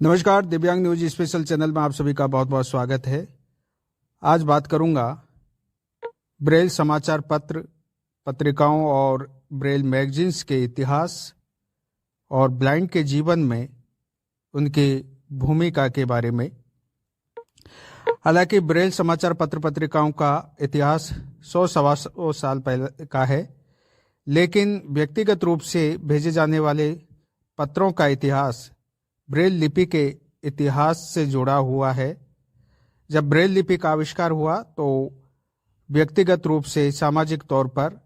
नमस्कार, दिव्यांग news special channel में आप सभी का बहुत बहुत स्वागत है। आज बात करूंगा ब्रेल समाचार पत्र, पत्रिकाओं और ब्रेल मैगजीन्स के इतिहास और ब्लाइंड के जीवन में उनकी भूमिका के बारे में। हालांकि ब्रेल समाचार पत्र पत्रिकाओं का इतिहास 100-125 साल पहले का है, लेकिन व्यक्तिगत रूप से भेजे जाने वाले पत्रों का इतिहास ब्रेल लिपि के इतिहास से जुड़ा हुआ है। जब ब्रेल लिपि का आविष्कार हुआ तो व्यक्तिगत रूप से सामाजिक तौर पर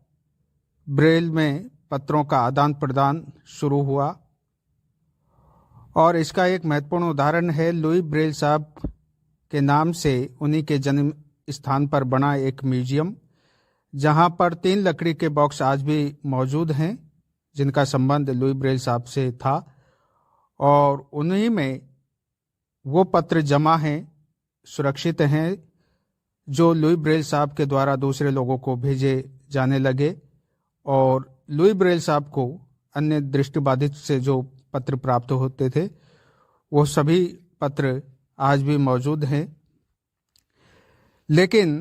ब्रेल में पत्रों का आदान प्रदान शुरू हुआ, और इसका एक महत्वपूर्ण उदाहरण है लुई ब्रेल साहब के नाम से उन्हीं के जन्म स्थान पर बना एक म्यूजियम, जहां पर 3 लकड़ी के बॉक्स आज भी मौजूद हैं जिनका संबंध लुई ब्रेल साहब से था, और उन्हीं में वो पत्र जमा हैं, सुरक्षित हैं, जो लुई ब्रेल साहब के द्वारा दूसरे लोगों को भेजे जाने लगे। और लुई ब्रेल साहब को अन्य दृष्टिबाधित से जो पत्र प्राप्त होते थे वो सभी पत्र आज भी मौजूद हैं। लेकिन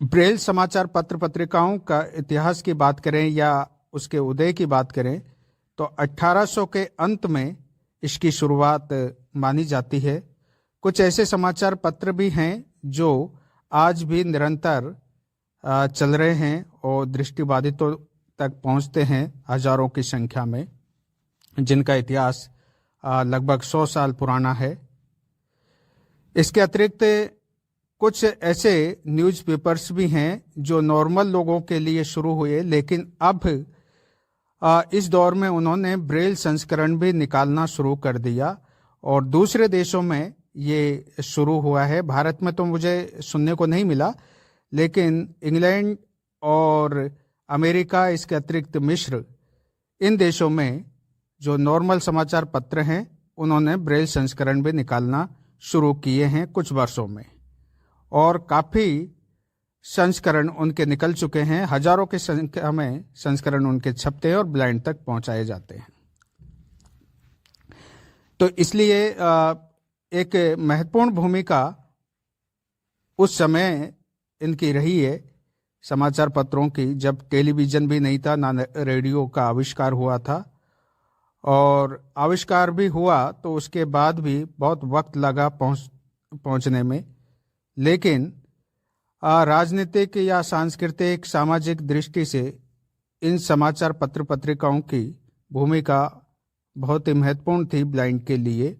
ब्रेल समाचार पत्र पत्रिकाओं का इतिहास की बात करें या उसके उदय की बात करें तो 1800 के अंत में इसकी शुरुआत मानी जाती है। कुछ ऐसे समाचार पत्र भी हैं जो आज भी निरंतर चल रहे हैं और दृष्टिबाधितों तक पहुंचते हैं हजारों की संख्या में, जिनका इतिहास लगभग 100 साल पुराना है। इसके अतिरिक्त कुछ ऐसे न्यूज़पेपर्स भी हैं जो नॉर्मल लोगों के लिए शुरू हुए, लेकिन अब इस दौर में उन्होंने ब्रेल संस्करण भी निकालना शुरू कर दिया और दूसरे देशों में ये शुरू हुआ है। भारत में तो मुझे सुनने को नहीं मिला, लेकिन इंग्लैंड और अमेरिका, इसके अतिरिक्त मिस्र, इन देशों में जो नॉर्मल समाचार पत्र हैं उन्होंने ब्रेल संस्करण भी निकालना शुरू किए हैं कुछ वर्षों में, और काफ़ी संस्करण उनके निकल चुके हैं। हजारों की संख्या में संस्करण उनके छपते हैं और ब्लाइंड तक पहुंचाए जाते हैं। तो इसलिए एक महत्वपूर्ण भूमिका उस समय इनकी रही है समाचार पत्रों की, जब टेलीविज़न भी नहीं था, ना रेडियो का आविष्कार हुआ था, और आविष्कार भी हुआ तो उसके बाद भी बहुत वक्त लगा पहुंचने में। लेकिन राजनीतिक या सांस्कृतिक सामाजिक दृष्टि से इन समाचार पत्र पत्रिकाओं की भूमिका बहुत ही महत्वपूर्ण थी ब्लाइंड के लिए।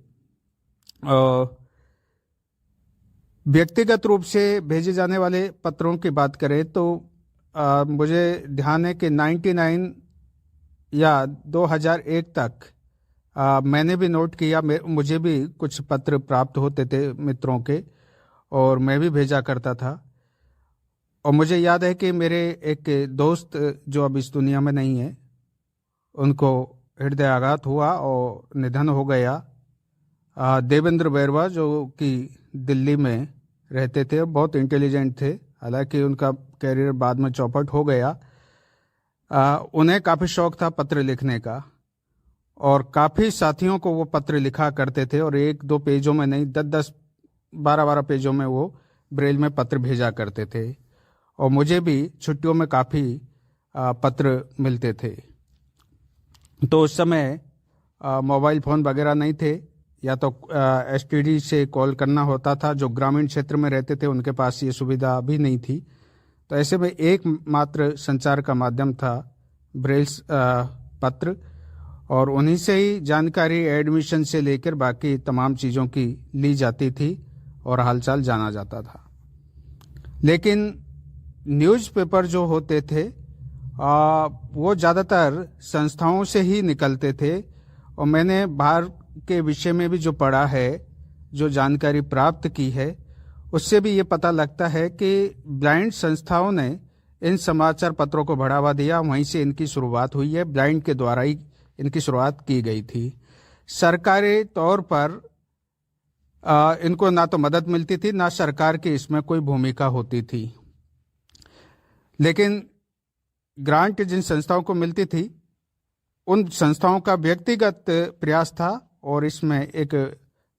व्यक्तिगत रूप से भेजे जाने वाले पत्रों की बात करें तो मुझे ध्यान है कि 99 या 2001 तक मैंने भी नोट किया, मुझे भी कुछ पत्र प्राप्त होते थे मित्रों के, और मैं भी भेजा करता था। और मुझे याद है कि मेरे एक दोस्त जो अब इस दुनिया में नहीं है, उनको हृदयाघात हुआ और निधन हो गया। देवेंद्र बैरवा, जो कि दिल्ली में रहते थे, बहुत इंटेलिजेंट थे, हालांकि उनका कैरियर बाद में चौपट हो गया। उन्हें काफ़ी शौक था पत्र लिखने का, और काफ़ी साथियों को वो पत्र लिखा करते थे, और 1-2 पेजों में नहीं, 10-10, 12-12 पेजों में वो ब्रेल में पत्र भेजा करते थे। और मुझे भी छुट्टियों में काफ़ी पत्र मिलते थे। तो उस समय मोबाइल फ़ोन वगैरह नहीं थे, या तो एसटीडी से कॉल करना होता था। जो ग्रामीण क्षेत्र में रहते थे उनके पास ये सुविधा भी नहीं थी। तो ऐसे में एकमात्र संचार का माध्यम था ब्रेल पत्र, और उन्हीं से ही जानकारी एडमिशन से लेकर बाकी तमाम चीज़ों की ली जाती थी और हालचाल जाना जाता था। लेकिन न्यूज़पेपर जो होते थे वो ज़्यादातर संस्थाओं से ही निकलते थे, और मैंने बाहर के विषय में भी जो पढ़ा है, जो जानकारी प्राप्त की है, उससे भी ये पता लगता है कि ब्लाइंड संस्थाओं ने इन समाचार पत्रों को बढ़ावा दिया। वहीं से इनकी शुरुआत हुई है, ब्लाइंड के द्वारा ही इनकी शुरुआत की गई थी। सरकारी तौर पर इनको ना तो मदद मिलती थी, ना सरकार की इसमें कोई भूमिका होती थी। लेकिन ग्रांट जिन संस्थाओं को मिलती थी, उन संस्थाओं का व्यक्तिगत प्रयास था और इसमें एक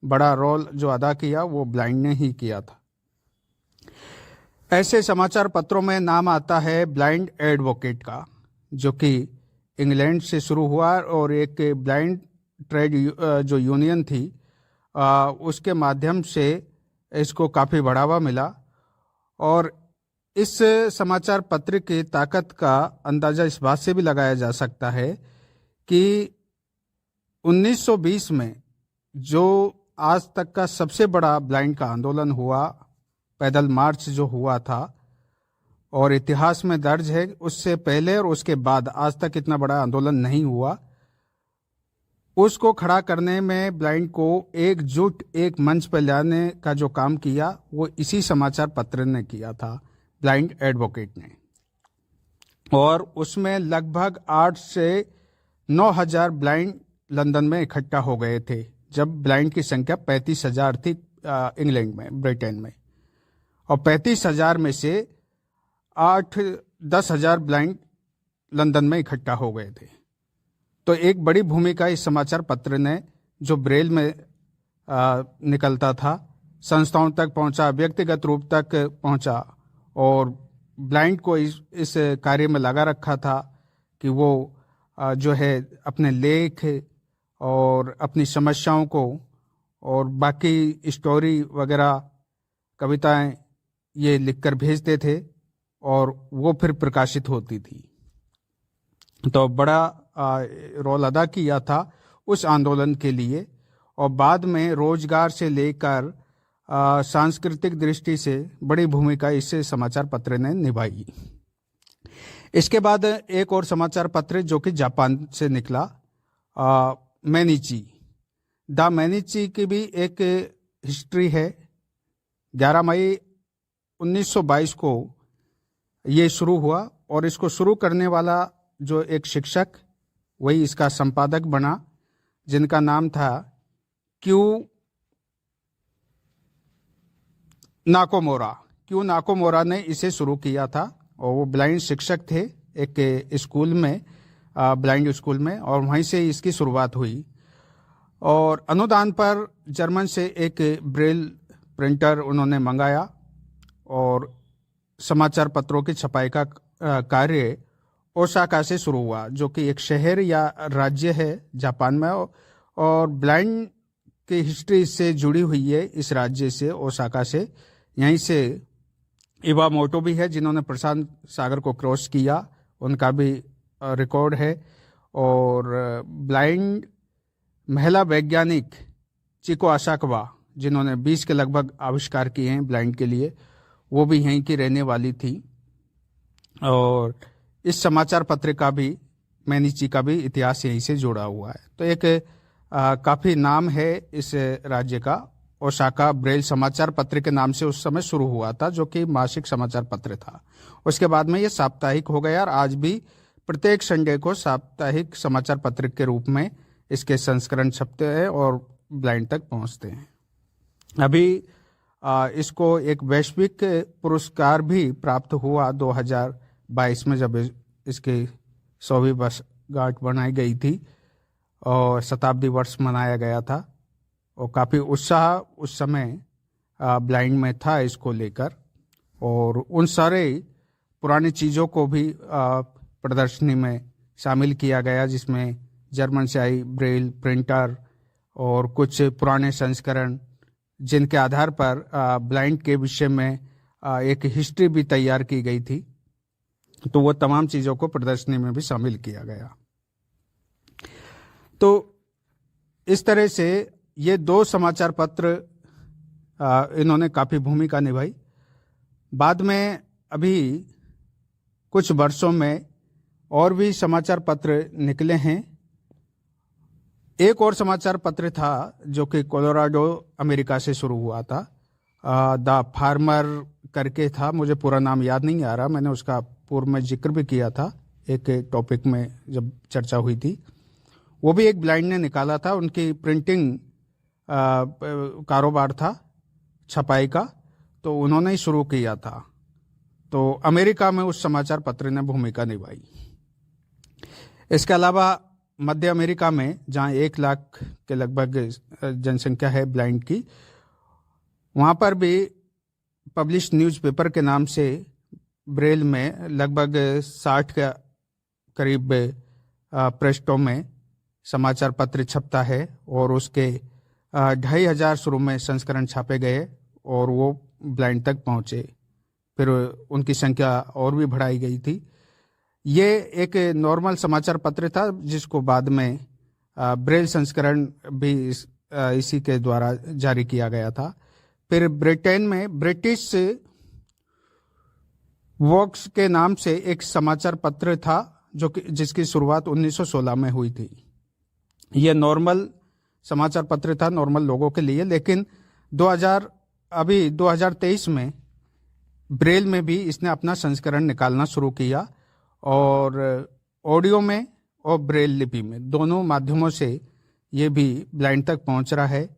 बड़ा रोल जो अदा किया वो ब्लाइंड ने ही किया था। ऐसे समाचार पत्रों में नाम आता है ब्लाइंड एडवोकेट का, जो कि इंग्लैंड से शुरू हुआ और एक ब्लाइंड ट्रेड जो यूनियन थी उसके माध्यम से इसको काफ़ी बढ़ावा मिला। और इस समाचार पत्र की ताकत का अंदाज़ा इस बात से भी लगाया जा सकता है कि 1920 में जो आज तक का सबसे बड़ा ब्लाइंड का आंदोलन हुआ, पैदल मार्च जो हुआ था और इतिहास में दर्ज है, उससे पहले और उसके बाद आज तक इतना बड़ा आंदोलन नहीं हुआ। उसको खड़ा करने में ब्लाइंड को एकजुट एक मंच पर लाने का जो काम किया वो इसी समाचार पत्र ने किया था, ब्लाइंड एडवोकेट ने। और उसमें लगभग 8 से 9 हजार ब्लाइंड लंदन में इकट्ठा हो गए थे, जब ब्लाइंड की संख्या 35,000 थी इंग्लैंड में, ब्रिटेन में। और 35,000 में से 8-10 हजार ब्लाइंड लंदन में इकट्ठा हो गए थे। तो एक बड़ी भूमिका इस समाचार पत्र ने, जो ब्रेल में निकलता था, संस्थाओं तक पहुंचा, व्यक्तिगत रूप तक पहुंचा और ब्लाइंड को इस कार्य में लगा रखा था कि वो जो है अपने लेख और अपनी समस्याओं को और बाकी स्टोरी वगैरह, कविताएं ये लिखकर भेजते थे और वो फिर प्रकाशित होती थी। तो बड़ा रोल अदा किया था उस आंदोलन के लिए। और बाद में रोजगार से लेकर सांस्कृतिक दृष्टि से बड़ी भूमिका इस समाचार पत्र ने निभाई। इसके बाद एक और समाचार पत्र जो कि जापान से निकला, मैनिची। द मैनिची की भी एक हिस्ट्री है। 11 मई 1922 को ये शुरू हुआ और इसको शुरू करने वाला जो एक शिक्षक, वही इसका संपादक बना, जिनका नाम था क्यू नाकोमोरा ने इसे शुरू किया था। और वो ब्लाइंड शिक्षक थे एक स्कूल में, ब्लाइंड स्कूल में, और वहीं से इसकी शुरुआत हुई। और अनुदान पर जर्मन से एक ब्रेल प्रिंटर उन्होंने मंगाया और समाचार पत्रों की छपाई का कार्य ओसाका से शुरू हुआ, जो कि एक शहर या राज्य है जापान में। और ब्लाइंड की हिस्ट्री से जुड़ी हुई है इस राज्य से, ओसाका से। यहीं से इवामोटो भी है, जिन्होंने प्रशांत सागर को क्रॉस किया, उनका भी रिकॉर्ड है। और ब्लाइंड महिला वैज्ञानिक चिको असाकावा, जिन्होंने 20 के लगभग आविष्कार किए हैं ब्लाइंड के लिए, वो भी यहीं की रहने वाली थी। और इस समाचार पत्र का भी, मैनिची का भी इतिहास यहीं से जुड़ा हुआ है। तो एक काफ़ी नाम है इस राज्य का। ओसाका ब्रेल समाचार पत्र के नाम से उस समय शुरू हुआ था, जो कि मासिक समाचार पत्र था। उसके बाद में ये साप्ताहिक हो गया और आज भी प्रत्येक संडे को साप्ताहिक समाचार पत्र के रूप में इसके संस्करण छपते हैं और ब्लाइंड तक पहुंचते हैं। अभी इसको एक वैश्विक पुरस्कार भी प्राप्त हुआ 2022 में, जब इसकी 100वीं वर्षगांठ बनाई गई थी और शताब्दी वर्ष मनाया गया था। और काफ़ी उत्साह उस समय ब्लाइंड में था इसको लेकर। और उन सारे पुरानी चीज़ों को भी प्रदर्शनी में शामिल किया गया, जिसमें जर्मन से आई ब्रेल प्रिंटर और कुछ पुराने संस्करण, जिनके आधार पर ब्लाइंड के विषय में एक हिस्ट्री भी तैयार की गई थी। तो वो तमाम चीज़ों को प्रदर्शनी में भी शामिल किया गया। तो इस तरह से ये 2 समाचार पत्र इन्होंने काफ़ी भूमिका निभाई। बाद में अभी कुछ वर्षों में और भी समाचार पत्र निकले हैं। एक और समाचार पत्र था जो कि कोलोराडो अमेरिका से शुरू हुआ था, द फार्मर करके था, मुझे पूरा नाम याद नहीं आ रहा, मैंने उसका पूर्व में जिक्र भी किया था एक टॉपिक में जब चर्चा हुई थी। वो भी एक ब्लाइंड ने निकाला था, उनकी प्रिंटिंग कारोबार था छपाई का, तो उन्होंने ही शुरू किया था। तो अमेरिका में उस समाचार पत्र ने भूमिका निभाई। इसके अलावा मध्य अमेरिका में, जहाँ 1 लाख के लगभग जनसंख्या है ब्लाइंड की, वहाँ पर भी पब्लिश न्यूज़पेपर के नाम से ब्रेल में लगभग 60 के करीब पृष्ठों में समाचार पत्र छपता है, और उसके 2500 शुरू में संस्करण छापे गए और वो ब्लाइंड तक पहुँचे। फिर उनकी संख्या और भी बढ़ाई गई थी। ये एक नॉर्मल समाचार पत्र था, जिसको बाद में ब्रेल संस्करण भी इसी के द्वारा जारी किया गया था। फिर ब्रिटेन में ब्रिटिश वॉक्स के नाम से एक समाचार पत्र था, जिसकी शुरुआत 1916 में हुई थी। ये नॉर्मल समाचार पत्र था, नॉर्मल लोगों के लिए, लेकिन 2023 में ब्रेल में भी इसने अपना संस्करण निकालना शुरू किया, और ऑडियो में और ब्रेल लिपि में, दोनों माध्यमों से ये भी ब्लाइंड तक पहुंच रहा है।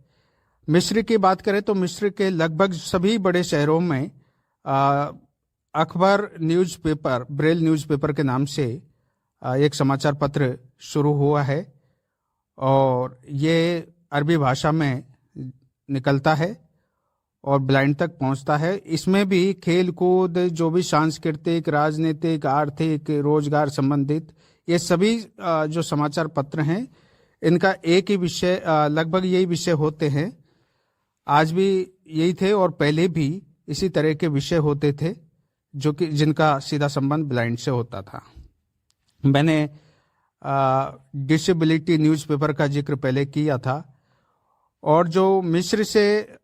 मिस्र की बात करें तो मिस्र के लगभग सभी बड़े शहरों में अखबार न्यूज़पेपर, ब्रेल न्यूज़पेपर के नाम से एक समाचार पत्र शुरू हुआ है, और ये अरबी भाषा में निकलता है और ब्लाइंड तक पहुंचता है। इसमें भी खेल कूद, जो भी सांस्कृतिक, राजनीतिक, आर्थिक, रोजगार संबंधित, ये सभी जो समाचार पत्र हैं, इनका एक ही विषय, लगभग यही विषय होते हैं। आज भी यही थे, और पहले भी इसी तरह के विषय होते थे, जो कि जिनका सीधा संबंध ब्लाइंड से होता था। मैंने डिसेबिलिटी न्यूज़पेपर का जिक्र पहले किया था, और जो मिस्र से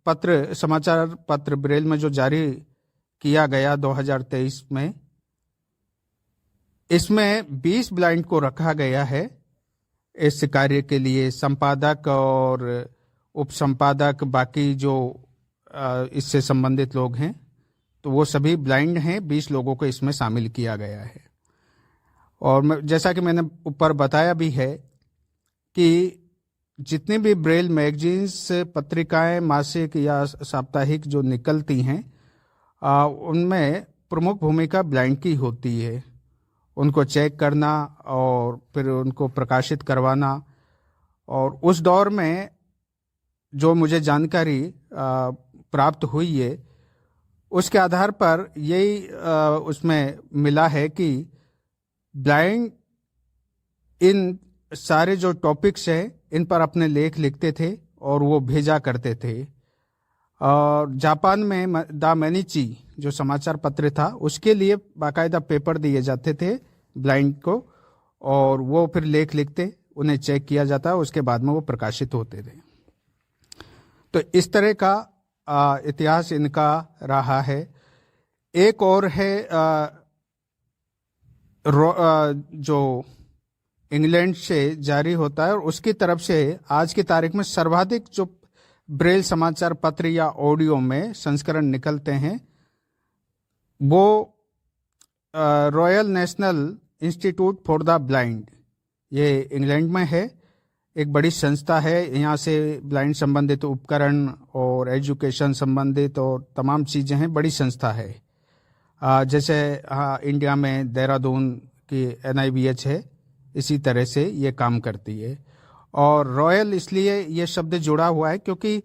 समाचार पत्र ब्रेल में जो जारी किया गया 2023 में, इसमें 20 ब्लाइंड को रखा गया है इस कार्य के लिए। संपादक और उपसंपादक, बाकी जो इससे संबंधित लोग हैं, तो वो सभी ब्लाइंड हैं। 20 लोगों को इसमें शामिल किया गया है। और जैसा कि मैंने ऊपर बताया भी है कि जितने भी ब्रेल मैगजीन्स, पत्रिकाएं, मासिक या साप्ताहिक जो निकलती हैं, उनमें प्रमुख भूमिका ब्लाइंड की होती है। उनको चेक करना और फिर उनको प्रकाशित करवाना। और उस दौर में जो मुझे जानकारी प्राप्त हुई है, उसके आधार पर यही उसमें मिला है कि ब्लाइंड इन सारे जो टॉपिक्स हैं, इन पर अपने लेख लिखते थे और वो भेजा करते थे। और जापान में द मेनिची जो समाचार पत्र था, उसके लिए बाकायदा पेपर दिए जाते थे ब्लाइंड को, और वो फिर लेख लिखते, उन्हें चेक किया जाता, उसके बाद में वो प्रकाशित होते थे। तो इस तरह का इतिहास इनका रहा है। एक और है जो इंग्लैंड से जारी होता है, और उसकी तरफ से आज की तारीख में सर्वाधिक जो ब्रेल समाचार पत्र या ऑडियो में संस्करण निकलते हैं, वो royal National Institute for the blind, ये इंग्लैंड में है, एक बड़ी संस्था है। यहाँ से ब्लाइंड संबंधित उपकरण और एजुकेशन संबंधित और तमाम चीज़ें हैं, बड़ी संस्था है। जैसे इंडिया में देहरादून की NIBH है, इसी तरह से ये काम करती है। और रॉयल इसलिए ये शब्द जुड़ा हुआ है क्योंकि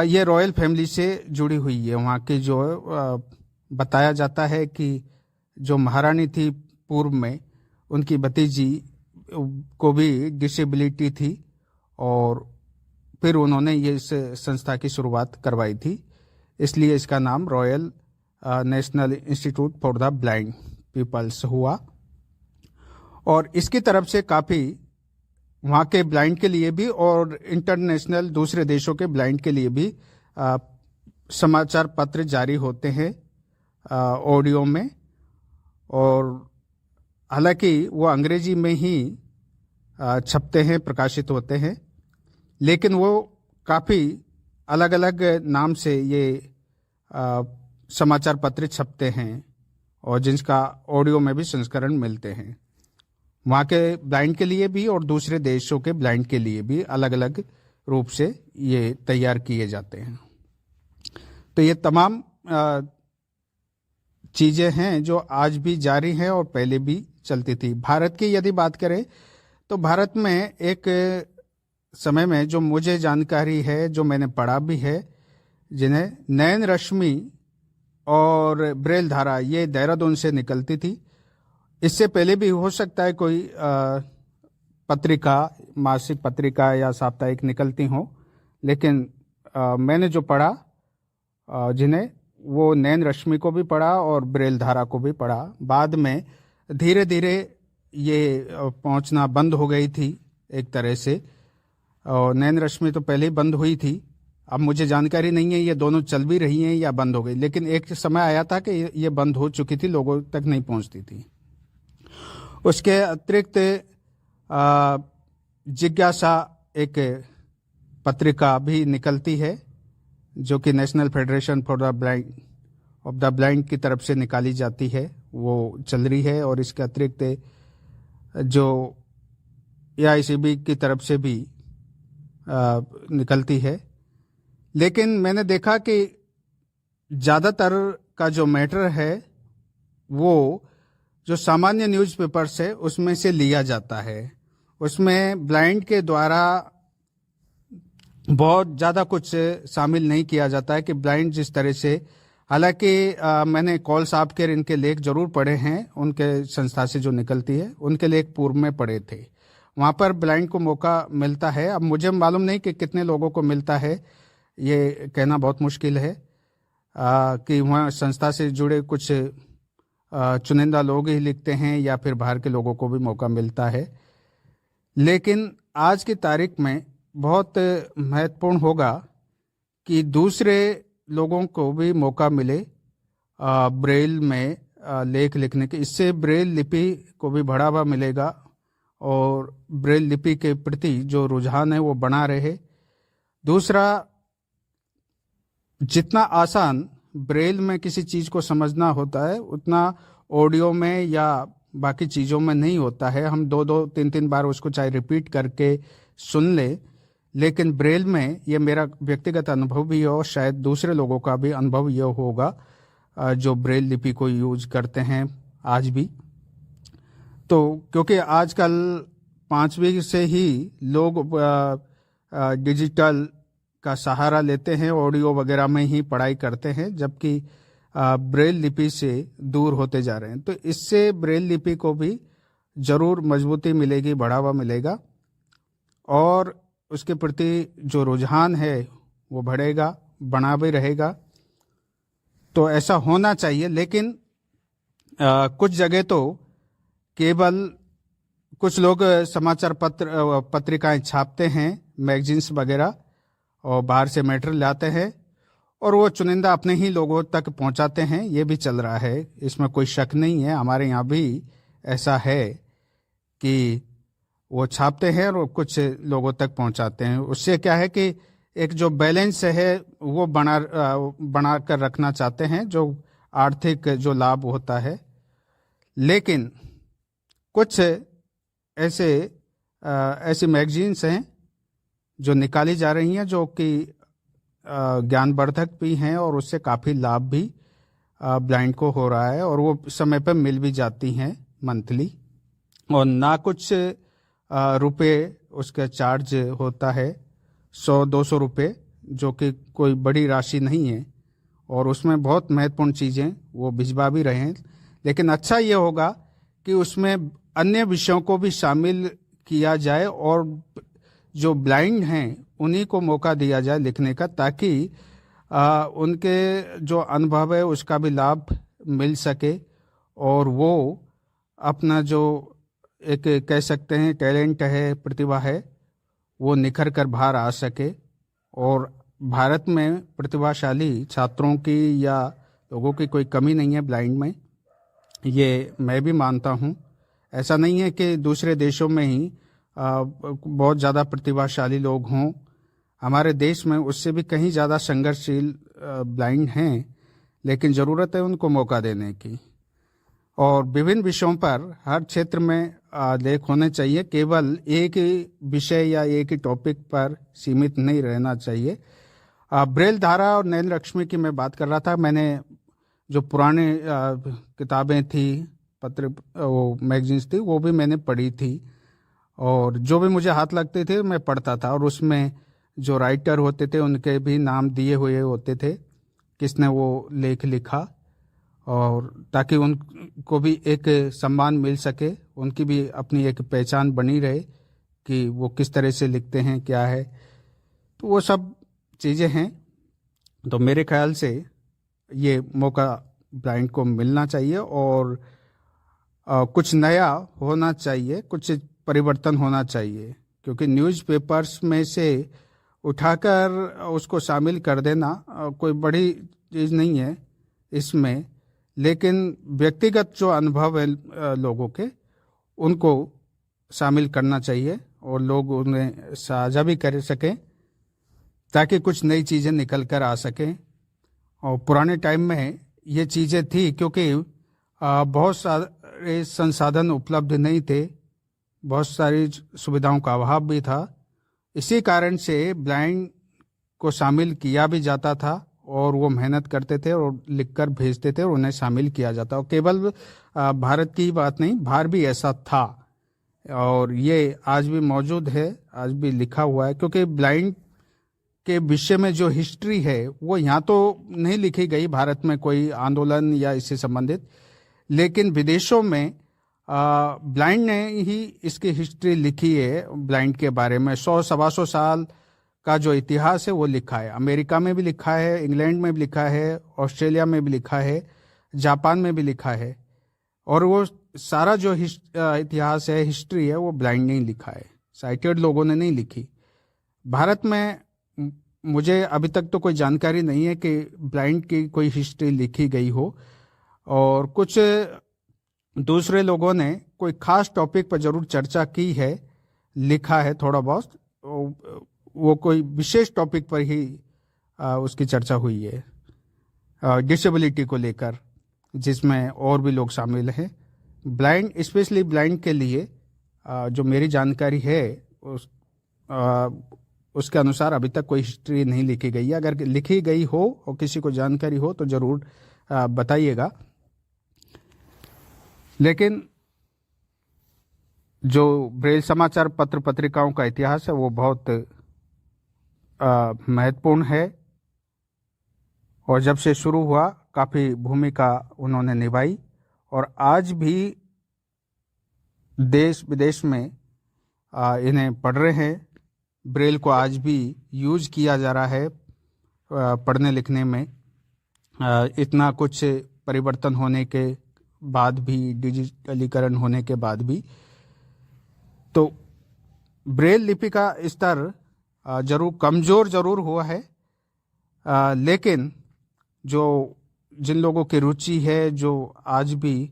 ये रॉयल फैमिली से जुड़ी हुई है। वहाँ की जो बताया जाता है कि जो महारानी थी पूर्व में, उनकी भतीजी को भी डिसेबिलिटी थी, और फिर उन्होंने ये इस संस्था की शुरुआत करवाई थी, इसलिए इसका नाम Royal National Institute for the Blind Peoples हुआ। और इसकी तरफ से काफ़ी वहाँ के ब्लाइंड के लिए भी और इंटरनेशनल दूसरे देशों के ब्लाइंड के लिए भी समाचार पत्र जारी होते हैं ऑडियो में। और हालांकि वो अंग्रेजी में ही छपते हैं, प्रकाशित होते हैं, लेकिन वो काफ़ी अलग अलग नाम से ये समाचार पत्र छपते हैं, और जिनका ऑडियो में भी संस्करण मिलते हैं। वहाँ के ब्लाइंड के लिए भी और दूसरे देशों के ब्लाइंड के लिए भी अलग अलग रूप से ये तैयार किए जाते हैं। तो ये तमाम चीज़ें हैं जो आज भी जारी हैं और पहले भी चलती थी। भारत की यदि बात करें तो भारत में एक समय में जो मुझे जानकारी है, जो मैंने पढ़ा भी है, जिन्हें नयन रश्मि और ब्रेल धारा ये देहरादून से निकलती थी। इससे पहले भी हो सकता है कोई पत्रिका, मासिक पत्रिका या साप्ताहिक निकलती हो, लेकिन मैंने जो पढ़ा जिन्हें, वो नयन रश्मि को भी पढ़ा और ब्रेल धारा को भी पढ़ा। बाद में धीरे धीरे ये पहुंचना बंद हो गई थी एक तरह से, और नयन रश्मि तो पहले ही बंद हुई थी। अब मुझे जानकारी नहीं है ये दोनों चल भी रही हैं या बंद हो गई, लेकिन एक समय आया था कि ये बंद हो चुकी थी, लोगों तक नहीं पहुंचती थी। उसके अतिरिक्त जिज्ञासा एक पत्रिका भी निकलती है, जो कि national federation for the blind of the blind की तरफ से निकाली जाती है, वो चल रही है। और इसके अतिरिक्त जो AICB की तरफ से भी निकलती है। लेकिन मैंने देखा कि ज़्यादातर का जो मैटर है वो जो सामान्य न्यूज़पेपर्स है उसमें से लिया जाता है। उसमें ब्लाइंड के द्वारा बहुत ज़्यादा कुछ शामिल नहीं किया जाता है कि ब्लाइंड जिस तरह से, हालांकि मैंने कौल साहब के इनके लेख जरूर पढ़े हैं, उनके संस्था से जो निकलती है उनके लेख पूर्व में पढ़े थे। वहाँ पर ब्लाइंड को मौका मिलता है। अब मुझे मालूम नहीं कि कितने लोगों को मिलता है, ये कहना बहुत मुश्किल है कि वहाँ संस्था से जुड़े कुछ चुनिंदा लोग ही लिखते हैं या फिर बाहर के लोगों को भी मौका मिलता है। लेकिन आज की तारीख में बहुत महत्वपूर्ण होगा कि दूसरे लोगों को भी मौका मिले ब्रेल में लेख लिखने के। इससे ब्रेल लिपि को भी बढ़ावा मिलेगा और ब्रेल लिपि के प्रति जो रुझान है वो बना रहे। दूसरा, जितना आसान ब्रेल में किसी चीज़ को समझना होता है उतना ऑडियो में या बाकी चीज़ों में नहीं होता है। हम दो दो तीन तीन बार उसको चाहे रिपीट करके सुन ले, लेकिन ब्रेल में, ये मेरा व्यक्तिगत अनुभव भी है और शायद दूसरे लोगों का भी अनुभव यह होगा जो ब्रेल लिपि को यूज करते हैं आज भी। तो क्योंकि आजकल 5वीं से ही लोग डिजिटल का सहारा लेते हैं, ऑडियो वगैरह में ही पढ़ाई करते हैं, जबकि ब्रेल लिपि से दूर होते जा रहे हैं। तो इससे ब्रेल लिपि को भी जरूर मजबूती मिलेगी, बढ़ावा मिलेगा और उसके प्रति जो रुझान है वो बढ़ेगा, बना भी रहेगा। तो ऐसा होना चाहिए। लेकिन कुछ जगह तो केवल कुछ लोग समाचार पत्रिकाएं छापते हैं, मैगजीन्स वगैरह, और बाहर से मैटर लाते हैं और वो चुनिंदा अपने ही लोगों तक पहुंचाते हैं। ये भी चल रहा है, इसमें कोई शक नहीं है। हमारे यहाँ भी ऐसा है कि वो छापते हैं और कुछ लोगों तक पहुंचाते हैं। उससे क्या है कि एक जो बैलेंस है वो बना कर रखना चाहते हैं, जो आर्थिक जो लाभ होता है। लेकिन कुछ ऐसी मैगजीन्स हैं जो निकाली जा रही हैं जो कि ज्ञानवर्धक भी हैं और उससे काफ़ी लाभ भी ब्लाइंड को हो रहा है और वो समय पर मिल भी जाती हैं मंथली, और ना कुछ रुपए उसका चार्ज होता है, 100-200 रुपये, जो कि कोई बड़ी राशि नहीं है, और उसमें बहुत महत्वपूर्ण चीज़ें वो भिजवा भी रहे हैं। लेकिन अच्छा ये होगा कि उसमें अन्य विषयों को भी शामिल किया जाए और जो ब्लाइंड हैं उन्हीं को मौका दिया जाए लिखने का, ताकि उनके जो अनुभव है उसका भी लाभ मिल सके और वो अपना जो एक कह सकते हैं टैलेंट है, प्रतिभा है, वो निखर कर बाहर आ सके। और भारत में प्रतिभाशाली छात्रों की या लोगों की कोई कमी नहीं है ब्लाइंड में, ये मैं भी मानता हूँ। ऐसा नहीं है कि दूसरे देशों में ही बहुत ज़्यादा प्रतिभाशाली लोग हों। हमारे देश में उससे भी कहीं ज़्यादा संघर्षशील ब्लाइंड हैं, लेकिन ज़रूरत है उनको मौका देने की। और विभिन्न विषयों पर हर क्षेत्र में लेख होने चाहिए, केवल एक ही विषय या एक ही टॉपिक पर सीमित नहीं रहना चाहिए। ब्रेल धारा और नयन रश्मि की मैं बात कर रहा था। मैंने जो पुराने किताबें थी, वो मैगजीन्स थी, वो भी मैंने पढ़ी थी और जो भी मुझे हाथ लगते थे मैं पढ़ता था, और उसमें जो राइटर होते थे उनके भी नाम दिए हुए होते थे, किसने वो लेख लिखा, और ताकि उनको भी एक सम्मान मिल सके, उनकी भी अपनी एक पहचान बनी रहे कि वो किस तरह से लिखते हैं, क्या है। तो वो सब चीज़ें हैं। तो मेरे ख्याल से ये मौका ब्लाइंड को मिलना चाहिए, और कुछ नया होना चाहिए, कुछ परिवर्तन होना चाहिए, क्योंकि न्यूज़पेपर्स में से उठाकर उसको शामिल कर देना कोई बड़ी चीज़ नहीं है इसमें, लेकिन व्यक्तिगत जो अनुभव है लोगों के, उनको शामिल करना चाहिए और लोग उन्हें साझा भी कर सकें, ताकि कुछ नई चीज़ें निकल कर आ सकें। और पुराने टाइम में ये चीज़ें थी, क्योंकि बहुत सारे संसाधन उपलब्ध नहीं थे, बहुत सारी सुविधाओं का अभाव भी था। इसी कारण से ब्लाइंड को शामिल किया भी जाता था, और वो मेहनत करते थे और लिखकर भेजते थे और उन्हें शामिल किया जाता। और केवल भारत की बात नहीं, बाहर भी ऐसा था, और ये आज भी मौजूद है, आज भी लिखा हुआ है। क्योंकि ब्लाइंड के विषय में जो हिस्ट्री है वो यहाँ तो नहीं लिखी गई, भारत में कोई आंदोलन या इससे संबंधित, लेकिन विदेशों में ब्लाइंड ने ही इसकी हिस्ट्री लिखी है। ब्लाइंड के बारे में 100-125 साल का जो इतिहास है वो लिखा है। अमेरिका में भी लिखा है, इंग्लैंड में भी लिखा है, ऑस्ट्रेलिया में भी लिखा है, जापान में भी लिखा है, और वो सारा जो इतिहास है, हिस्ट्री है, वो ब्लाइंड ने ही लिखा है, साइटेड लोगों ने नहीं लिखी। भारत में मुझे अभी तक तो कोई जानकारी नहीं है कि ब्लाइंड की कोई हिस्ट्री लिखी गई हो, और कुछ दूसरे लोगों ने कोई खास टॉपिक पर जरूर चर्चा की है, लिखा है थोड़ा बहुत, वो कोई विशेष टॉपिक पर ही उसकी चर्चा हुई है, डिसेबिलिटी को लेकर, जिसमें और भी लोग शामिल हैं। ब्लाइंड, स्पेशली ब्लाइंड के लिए जो मेरी जानकारी है उसके अनुसार अभी तक कोई हिस्ट्री नहीं लिखी गई है। अगर लिखी गई हो और किसी को जानकारी हो तो ज़रूर बताइएगा। लेकिन जो ब्रेल समाचार पत्र पत्रिकाओं का इतिहास है वो बहुत महत्वपूर्ण है, और जब से शुरू हुआ काफ़ी भूमिका उन्होंने निभाई, और आज भी देश विदेश में इन्हें पढ़ रहे हैं। ब्रेल को आज भी यूज किया जा रहा है पढ़ने लिखने में, इतना कुछ परिवर्तन होने के बाद भी, डिजिटलीकरण होने के बाद भी। तो ब्रेल लिपि का स्तर जरूर कमज़ोर जरूर हुआ है, लेकिन जिन लोगों की रुचि है, जो आज भी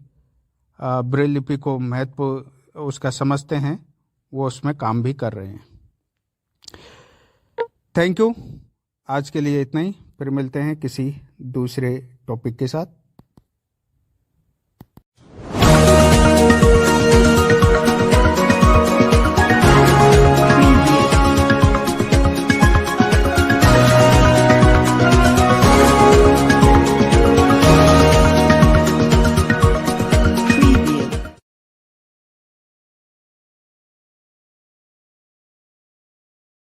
ब्रेल लिपि को महत्व उसका समझते हैं, वो उसमें काम भी कर रहे हैं। Thank you. आज के लिए इतना ही, फिर मिलते हैं किसी दूसरे टॉपिक के साथ।